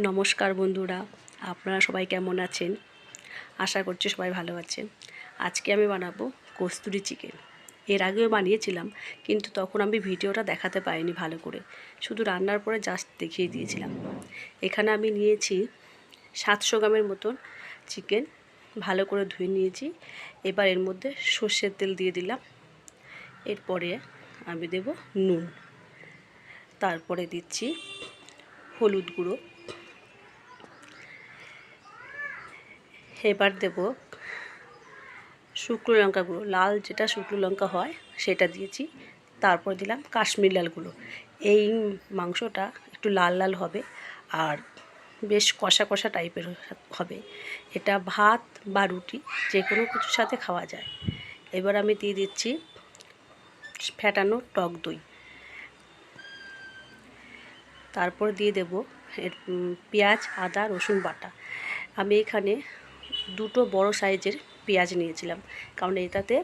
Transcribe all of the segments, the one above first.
নমস্কার বন্ধুরা, আপনারা সবাই কেমন আছেন? আশা করছি সবাই ভালো আছেন। আজকে আমি বানাবো কস্তুরি চিকেন। এর আগেও বানিয়েছিলাম, কিন্তু তখন আমি ভিডিওটা দেখাতে পারিনি ভালো করে, শুধু রান্নার পরে জাস্ট দেখিয়ে দিয়েছিলাম। এখানে আমি নিয়েছি 700 গ্রামের মতন চিকেন, ভালো করে ধুয়ে নিয়েছি। এবার এর মধ্যে সর্ষের তেল দিয়ে দিলাম। এরপরে আমি দেব নুন, তারপরে দিচ্ছি হলুদ গুঁড়ো, এবার দেব শুকনো লঙ্কা গুঁড়ো, লাল যেটা শুকনো লঙ্কা হয় সেটা দিয়েছি। তারপর দিলাম কাশ্মীরি লাল গুঁড়ো। এই মাংসটা একটু লাল লাল হবে আর বেশ কষা কষা টাইপের হবে। এটা ভাত বা রুটি যে কোনো কিছুর সাথে খাওয়া যায়। এবার আমি দিয়ে দিচ্ছি ফ্যাটানো টক দই। তারপর দিয়ে দেব পেঁয়াজ, আদা, রসুন বাটা। আমি এখানে দুটো বড় সাইজের পেঁয়াজ নিয়েছিলাম, কারণ এটাতে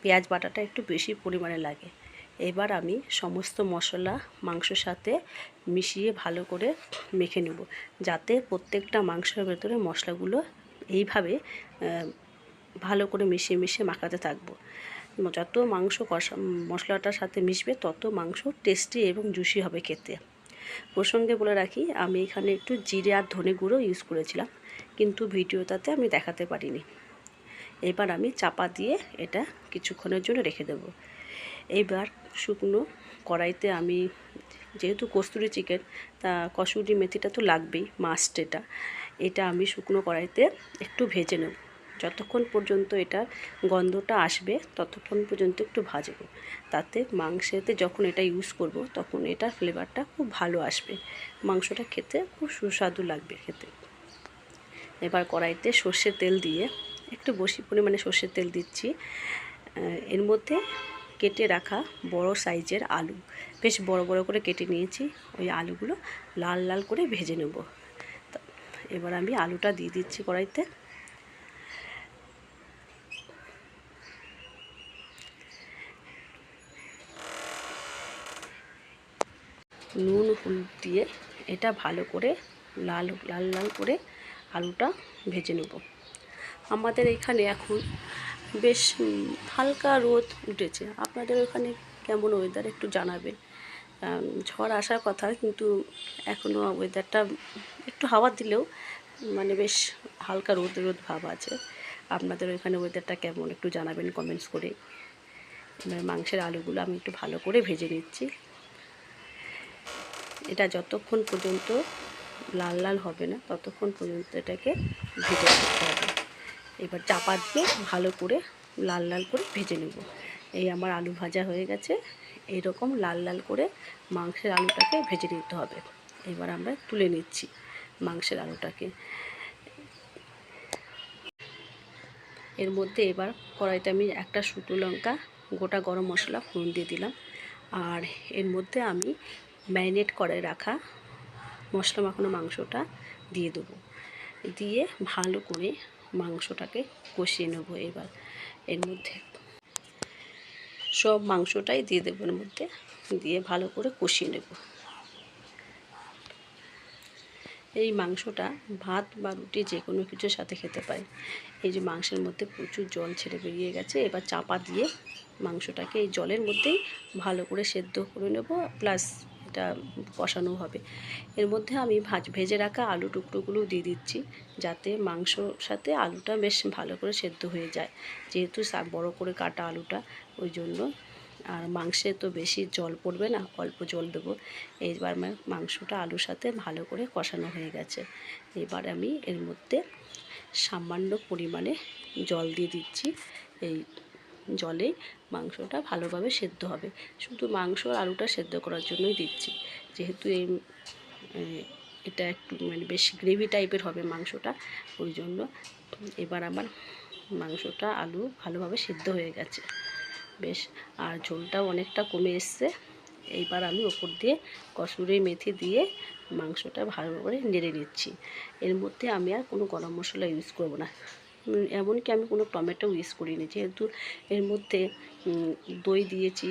পেঁয়াজ বাটাটা একটু বেশি পরিমাণে লাগে। এবার আমি সমস্ত মশলা মাংসের সাথে মিশিয়ে ভালো করে মেখে নেব, যাতে প্রত্যেকটা মাংসের ভেতরে মশলাগুলো এইভাবে ভালো করে মিশিয়ে মিশিয়ে মাখাতে থাকবো। যত মাংস কষা মশলাটার সাথে মিশবে তত মাংস টেস্টি এবং জুসি হবে খেতে। প্রসঙ্গে বলে রাখি, আমি এখানে একটু জিরে আর ধনে গুঁড়ো ইউজ করেছিলাম, কিন্তু ভিডিওটাতে আমি দেখাতে পারিনি। এবার আমি চাপা দিয়ে এটা কিছুক্ষণের জন্য রেখে দেব। এবার শুকনো কড়াইতে আমি, যেহেতু কস্তুরি চিকেন, তা কসুরি মেথিটা তো লাগবেই, মাস্ট। এটা আমি শুকনো কড়াইতে একটু ভেজে নেব। যতক্ষণ পর্যন্ত এটার গন্ধটা আসবে ততক্ষণ পর্যন্ত একটু ভাজব, তাতে মাংসেতে যখন এটা ইউজ করব তখন এটার ফ্লেভারটা খুব ভালো আসবে, মাংসটা খেতে খুব সুস্বাদু লাগবে খেতে। এবার কড়াইতে সর্ষের তেল দিয়ে একটু বেশি পরিমাণে সর্ষের তেল দিচ্ছি। এর মধ্যে কেটে রাখা বড় সাইজের আলু, বেশ বড় বড় করে কেটে নিয়েছি, ওই আলুগুলো লাল লাল করে ভেজে নেব। এবার আমি আলুটা দিয়ে দিচ্ছি কড়াইতে। নুন হলুদ দিয়ে এটা ভালো করে লাল লাল লাল করে আলুটা ভেজে নেব। আমাদের এখানে এখন বেশ হালকা রোদ উঠেছে। আপনাদের ওখানে কেমন ওয়েদার একটু জানাবেন। ঝড় আসার কথা, কিন্তু এখনও ওয়েদারটা একটু হাওয়া দিলেও মানে বেশ হালকা রোদ রোদ ভাব আছে। আপনাদের ওখানে ওয়েদারটা কেমন একটু জানাবেন কমেন্টস করে। এবার মাংসের আলুগুলো আমি একটু ভালো করে ভেজে নিচ্ছি। এটা যতক্ষণ পর্যন্ত লাল লাল হবে না ততক্ষণ পর্যন্ত এটাকে ভেজে নিতে হবে। এবার চাপা দিয়ে ভালো করে লাল লাল করে ভেজে নেব। এই আমার আলু ভাজা হয়ে গেছে। এইরকম লাল লাল করে মাংসের আলুটাকে ভেজে নিতে হবে। এবার আমরা তুলে নিচ্ছি মাংসের আলুটাকে। এর মধ্যে এবার কড়াইতে আমি একটা শুকনো লঙ্কা, গোটা গরম মশলা ফোড়ন দিয়ে দিলাম। আর এর মধ্যে আমি ম্যারিনেট করে রাখা মশলা মাখানো মাংসটা দিয়ে দেবো। দিয়ে ভালো করে মাংসটাকে কষিয়ে নেব। এবার এর মধ্যে সব মাংসটাই দিয়ে দেবো, এর মধ্যে দিয়ে ভালো করে কষিয়ে নেব। এই মাংসটা ভাত বা রুটি যে কোনো কিছুর সাথে খেতে পারে। এই যে মাংসের মধ্যে প্রচুর জল ছেড়ে বেরিয়ে গেছে। এবার চাপা দিয়ে মাংসটাকে এই জলের মধ্যেই ভালো করে সেদ্ধ করে নেব, প্লাস এটা কষানো হবে। এর মধ্যে আমি ভেজে রাখা আলু টুকরোগুলো দিয়ে দিচ্ছি, যাতে মাংসর সাথে আলুটা বেশ ভালো করে সেদ্ধ হয়ে যায়। যেহেতু বড় করে কাটা আলুটা, ওই জন্য। আর মাংসে তো বেশি জল পড়বে না, অল্প জল দেবো। এইবার মাংসটা আলুর সাথে ভালো করে কষানো হয়ে গেছে। এবার আমি এর মধ্যে সামান্য পরিমাণে জল দিয়ে দিচ্ছি। এই জলেই মাংসটা ভালোভাবে সেদ্ধ হবে। শুধু মাংস আর আলুটা সেদ্ধ করার জন্যই দিচ্ছি, যেহেতু এটা একটু মানে বেশ গ্রেভি টাইপের হবে মাংসটা, ওই জন্য। এবার আমার মাংসটা আলু ভালোভাবে সেদ্ধ হয়ে গেছে বেশ, আর ঝোলটাও অনেকটা কমে এসছে। এইবার আমি ওপর দিয়ে কসুরি মেথি দিয়ে মাংসটা ভালো করে নেড়ে নিচ্ছি। এর মধ্যে আমি আর কোনো গরম মশলা ইউজ করব না, এমনকি আমি কোনো টমেটো ইউজ করিনি, যেহেতু এর মধ্যে দই দিয়েছি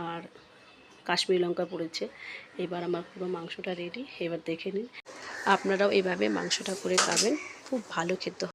আর কাশ্মীরি লঙ্কা পড়েছে। এবার আমার পুরো মাংসটা রেডি। এবার দেখে নিন। আপনারাও এভাবে মাংসটা করে খাবেন, খুব ভালো খেতে হয়।